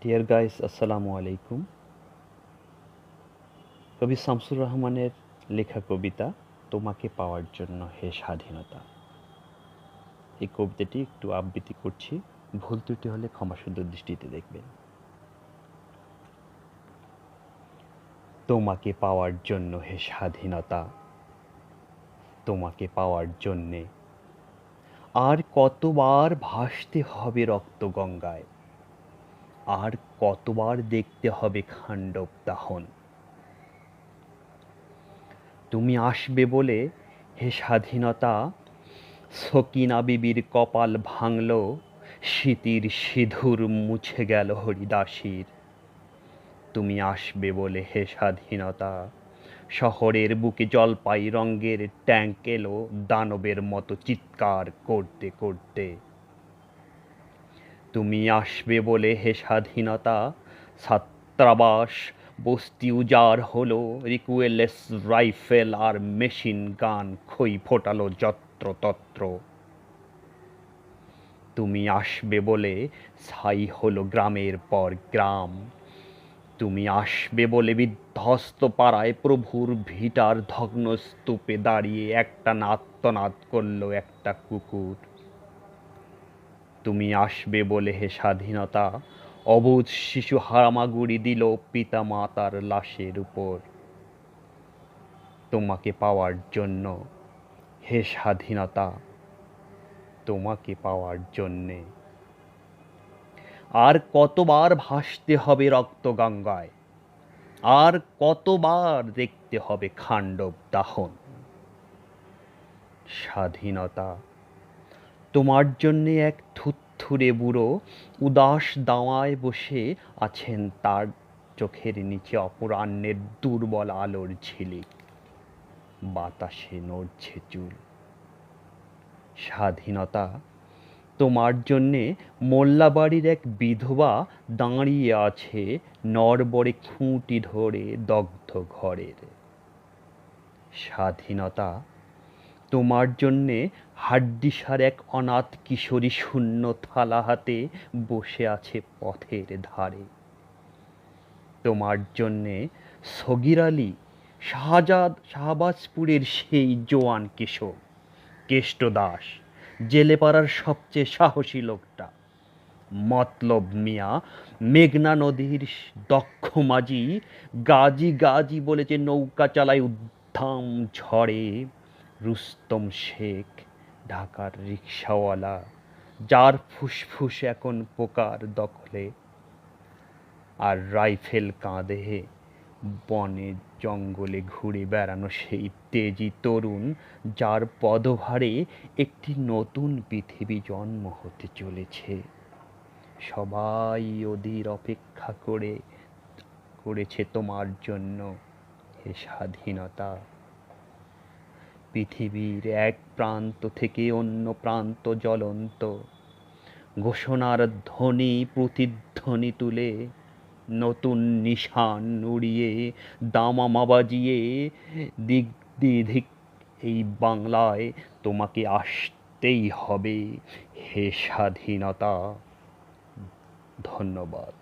Deer guys, আসসালামু আলাইকুম। কবি শামসুর রহমানের লেখা কবিতা তোমাকে পাওয়ার জন্য হে স্বাধীনতা। এই কবিতাটি একটু আবৃত্তি করছি, ভুল ত্রুটি হলে ক্ষমাসুন্দর দৃষ্টিতে দেখবেন। তোমাকে পাওয়ার জন্য হে স্বাধীনতা, তোমাকে পাওয়ার জন্যে আর কতবার ভাসতে হবে রক্ত গঙ্গায়, আর কতবার দেখতে হবে খাণ্ডব দাহন। তুমি আসবে বলে হে স্বাধীনতা, সকিনা বিবির কপাল ভাঙল, স্মৃতির সিঁদুর মুছে গেল হরিদাসীর। তুমি আসবে বলে হে স্বাধীনতা, শহরের বুকে জলপাই রঙের ট্যাঙ্ক এলো দানবের মতো চিৎকার করতে করতে। তুমি আসবে বলে হে স্বাধীনতা, ছাত্রাবাস বস্তি উজাড় হলো, রিকুয়েললেস রাইফেল আর মেশিন গান খই ফোটালো যত্রতত্র। তুমি আসবে বলে ছাই হলো গ্রামের পর গ্রাম। তুমি আসবে বলে বিধ্বস্ত পাড়ায় প্রভুর ভিটার ধগ্ন স্তূপে দাঁড়িয়ে একটা আর্তনাদ করলো একটা কুকুর। তুমি আসবে বলে হে স্বাধীনতা, অবুঝ শিশু হামাগুড়ি দিল পিতা মাতার লাশের উপর। তোমাকে পাওয়ার জন্য হে স্বাধীনতা, তোমাকে পাওয়ার জন্যে আর কতবার ভাসতে হবে রক্ত গঙ্গায়, আর কতবার দেখতে হবে খাণ্ডব দাহন। স্বাধীনতা তোমার জন্যে এক থুত্থুরে বুড়ো উদাস দাওয়ায় বসে আছেন, তার চোখের নিচে অপরাহ্নের দুর্বল আলোর ঝিলিক, বাতাসে নড়ছে চুল। স্বাধীনতা তোমার জন্যে মোল্লাবাড়ির এক বিধবা দাঁড়িয়ে আছে নড়বড়ে খুঁটি ধরে দগ্ধ ঘরের। স্বাধীনতা তোমার জন্যে হাড্ডিসার এক অনাথ কিশোরী শূন্য থালা হাতে বসে আছে পথের ধারে। তোমার জন্যে সগির আলী শাহবাজপুরের সেই জোয়ান কিশোর কেষ্টদাস, জেলেপাড়ার সবচেয়ে সাহসী লোকটা, মতলব মিয়া মেঘনা নদীর দক্ষ মাঝি, গাজী গাজী বলেছে নৌকা চালায় উদ্দাম ঝড়ে, রুস্তম শেখ ঢাকার রিকশাওয়ালা, যার ফুসফুস এখন পোকার দখলে, আর রাইফেল কাঁধে বনে জঙ্গলে ঘুরে বেড়ানো সেই তেজি তরুণ, যার পদভারে একটি নতুন পৃথিবী জন্ম হতে চলেছে। সবাই ওদের অপেক্ষা করেছে তোমার জন্য হে স্বাধীনতা। পৃথিবীর এক প্রান্ত থেকে অন্য প্রান্ত জ্বলন্ত ঘোষণার ধ্বনি প্রতিধ্বনি তুলে, নতুন নিশান উড়িয়ে দামামা বাজিয়ে দিক দিক এই বাংলায় তোমাকে আসতেই হবে হে স্বাধীনতা। ধন্যবাদ।